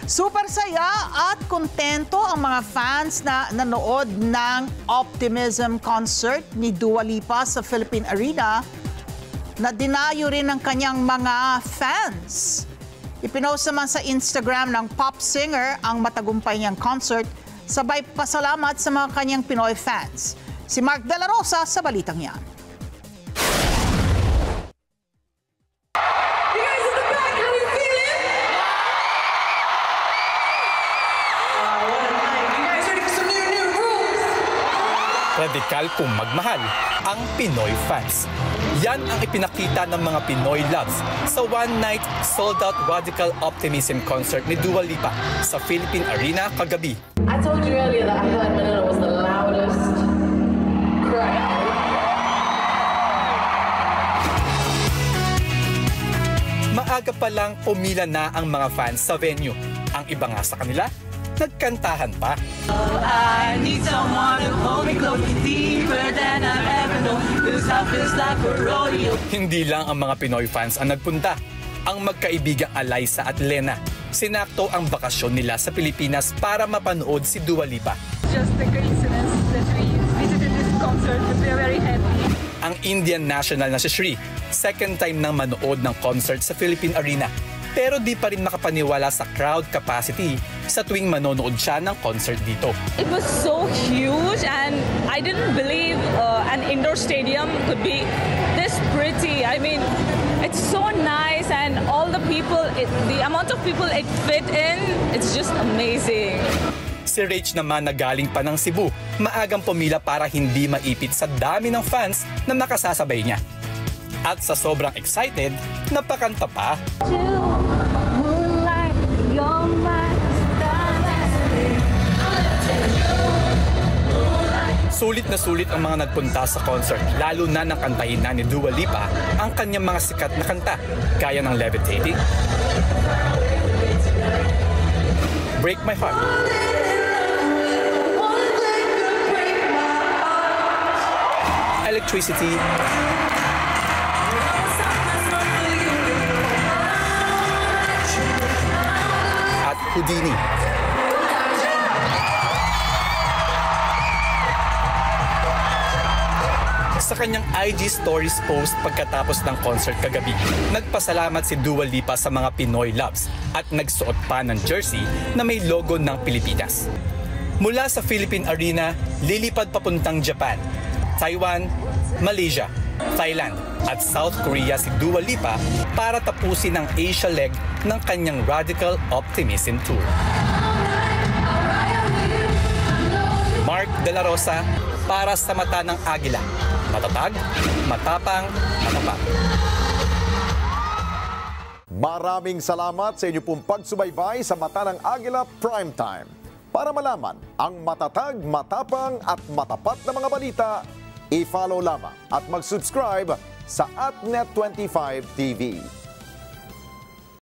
Super saya at kontento ang mga fans na nanood ng Optimism concert ni Dua Lipa sa Philippine Arena na dinayo rin ng kanyang mga fans. Ipinost naman sa Instagram ng pop singer ang matagumpay niyang concert, sabay pasalamat sa mga kanyang Pinoy fans. Si Mark De La Rosa sa balitang yan. Radikal kung magmahal ang Pinoy fans. Yan ang ipinakita ng mga Pinoy loves sa one-night sold-out Radical Optimism concert ni Dua Lipa sa Philippine Arena kagabi. I told you earlier that I heard Manila was the loudest crowd. Maaga pa lang pumila na ang mga fans sa venue. Ang iba nga sa kanila, nagkantahan pa. I need someone to hold me close, deeper than I've ever known. This love feels like a rodeo. Hindi lang ang mga Pinoy fans ang nagpunta. Ang magkaibigang Alyssa at Lena, sinakto ang bakasyon nila sa Pilipinas para mapanood si Dua Lipa. Just the coincidence that we visited this concert, but we are very happy. Ang Indian national na si Shri, second time nang manood ng concert sa Philippine Arena. Pero di pa rin makapaniwala sa crowd capacity sa tuwing manonood siya ng concert dito. It was so huge and I didn't believe an indoor stadium could be this pretty. I mean, it's so nice and all the people, the amount of people it fit in, it's just amazing. Si Rach naman na galing pa ng Cebu, maagang pumila para hindi maipit sa dami ng fans na nakasasabay niya. At sa sobrang excited, napakanta pa. Sulit na sulit ang mga nagpunta sa concert, lalo na nang kantahin na ni Dua Lipa ang kanyang mga sikat na kanta, gaya ng Levitating, Break My Heart, Electricity, at Houdini. Sa kanyang IG Stories post pagkatapos ng concert kagabi, nagpasalamat si Dua Lipa sa mga Pinoy loves at nagsuot pa ng jersey na may logo ng Pilipinas. Mula sa Philippine Arena, lilipad papuntang Japan, Taiwan, Malaysia, Thailand at South Korea si Dua Lipa para tapusin ang Asia leg ng kanyang Radical Optimism Tour. Mark De La Rosa para sa Mata ng Agila. Matatag, matapang, matapat. Maraming salamat sa inyo pong pagsubaybay sa Mata ng Agila Primetime. Para malaman ang matatag, matapang at matapat na mga balita, i-follow lamang at mag-subscribe sa @Net25 TV.